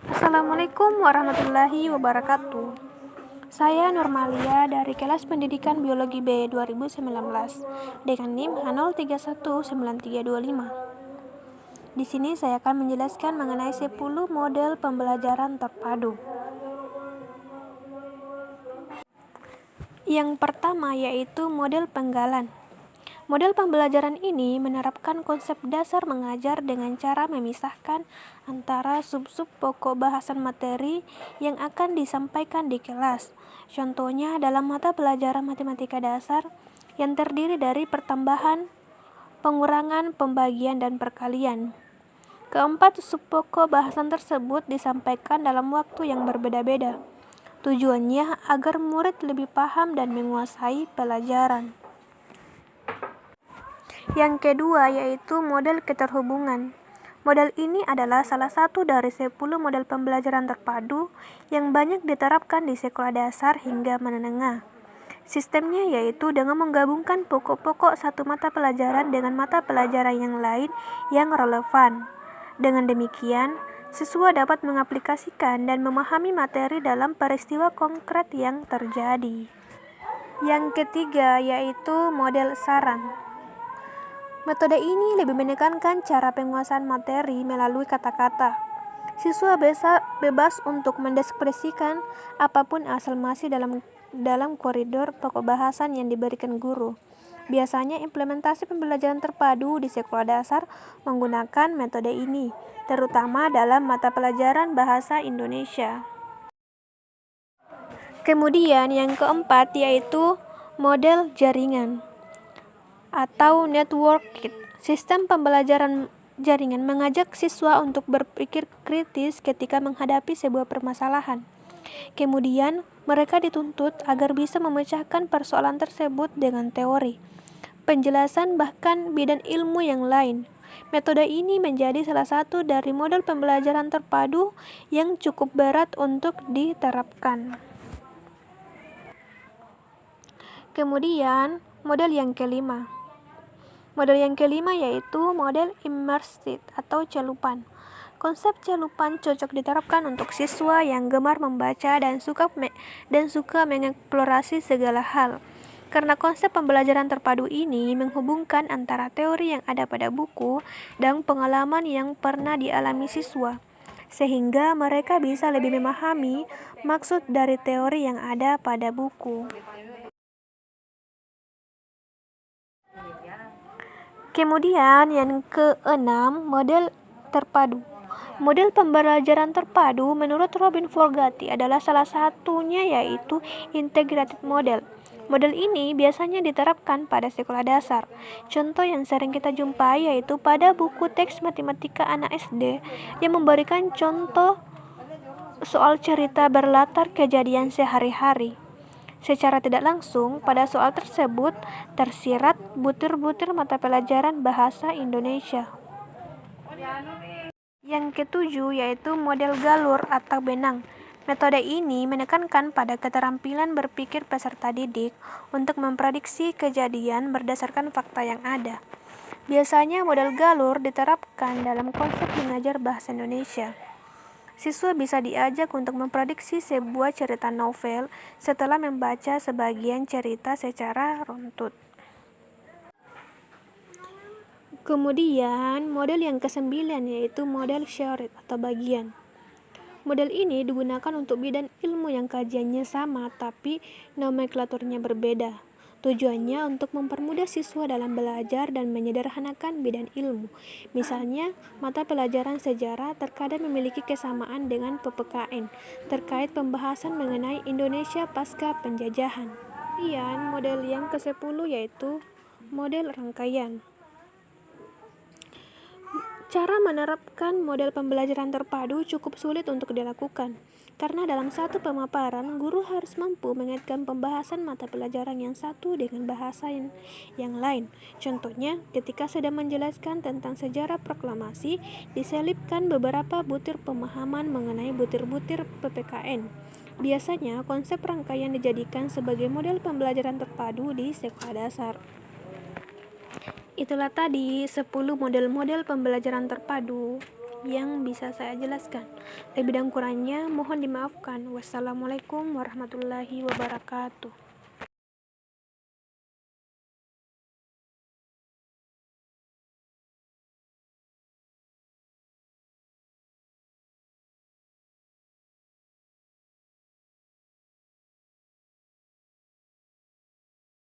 Assalamualaikum warahmatullahi wabarakatuh. Saya Nurmalia dari kelas Pendidikan Biologi B 2019 dengan NIM H0319325. Di sini saya akan menjelaskan mengenai 10 model pembelajaran terpadu. Yang pertama yaitu model penggalan. Model pembelajaran ini menerapkan konsep dasar mengajar dengan cara memisahkan antara sub-sub pokok bahasan materi yang akan disampaikan di kelas. Contohnya dalam mata pelajaran matematika dasar yang terdiri dari pertambahan, pengurangan, pembagian, dan perkalian. Keempat sub pokok bahasan tersebut disampaikan dalam waktu yang berbeda-beda. Tujuannya agar murid lebih paham dan menguasai pelajaran. Yang kedua yaitu model keterhubungan. Model ini adalah salah satu dari 10 model pembelajaran terpadu yang banyak diterapkan di sekolah dasar hingga menengah. Sistemnya yaitu dengan menggabungkan pokok-pokok satu mata pelajaran dengan mata pelajaran yang lain yang relevan. Dengan demikian, siswa dapat mengaplikasikan dan memahami materi dalam peristiwa konkret yang terjadi. Yang ketiga yaitu model saran. Metode ini lebih menekankan cara penguasaan materi melalui kata-kata. Siswa bebas untuk mendeskripsikan apapun asal masih dalam koridor pokok bahasan yang diberikan guru. Biasanya implementasi pembelajaran terpadu di sekolah dasar menggunakan metode ini, terutama dalam mata pelajaran bahasa Indonesia. Kemudian yang keempat yaitu model jaringan atau networked. Sistem pembelajaran jaringan mengajak siswa untuk berpikir kritis ketika menghadapi sebuah permasalahan. Kemudian, mereka dituntut agar bisa memecahkan persoalan tersebut dengan teori, penjelasan, bahkan bidang ilmu yang lain. Metode ini menjadi salah satu dari model pembelajaran terpadu yang cukup berat untuk diterapkan. Kemudian, model yang kelima. Model yang kelima yaitu model immersive atau celupan. Konsep celupan cocok diterapkan untuk siswa yang gemar membaca dan suka mengeksplorasi segala hal. Karena konsep pembelajaran terpadu ini menghubungkan antara teori yang ada pada buku dan pengalaman yang pernah dialami siswa, sehingga mereka bisa lebih memahami maksud dari teori yang ada pada buku. Kemudian yang keenam, model terpadu. Model pembelajaran terpadu menurut Robin Fogarty adalah salah satunya yaitu integrated model. Model ini biasanya diterapkan pada sekolah dasar. Contoh yang sering kita jumpai yaitu pada buku teks matematika anak SD yang memberikan contoh soal cerita berlatar kejadian sehari-hari. Secara tidak langsung, pada soal tersebut tersirat butir-butir mata pelajaran bahasa Indonesia. Yang ketujuh yaitu model galur atau benang. Metode ini menekankan pada keterampilan berpikir peserta didik untuk memprediksi kejadian berdasarkan fakta yang ada. Biasanya model galur diterapkan dalam konsep mengajar bahasa Indonesia. Siswa bisa diajak untuk memprediksi sebuah cerita novel setelah membaca sebagian cerita secara runtut. Kemudian, model yang kesembilan yaitu model shared atau bagian. Model ini digunakan untuk bidang ilmu yang kajiannya sama tapi nomenklaturnya berbeda. Tujuannya untuk mempermudah siswa dalam belajar dan menyederhanakan bidang ilmu. Misalnya, mata pelajaran sejarah terkadang memiliki kesamaan dengan PPKN terkait pembahasan mengenai Indonesia pasca penjajahan. Kemudian, model yang ke-10 yaitu model rangkaian. Cara menerapkan model pembelajaran terpadu cukup sulit untuk dilakukan, karena dalam satu pemaparan, guru harus mampu mengaitkan pembahasan mata pelajaran yang satu dengan bahasa yang lain. Contohnya, ketika sedang menjelaskan tentang sejarah proklamasi, diselipkan beberapa butir pemahaman mengenai butir-butir PPKN. Biasanya, konsep rangkaian dijadikan sebagai model pembelajaran terpadu di sekolah dasar. Itulah tadi 10 model-model pembelajaran terpadu. yang bisa saya jelaskan. Lebih dan kurangnya mohon dimaafkan. Wassalamualaikum warahmatullahi wabarakatuh.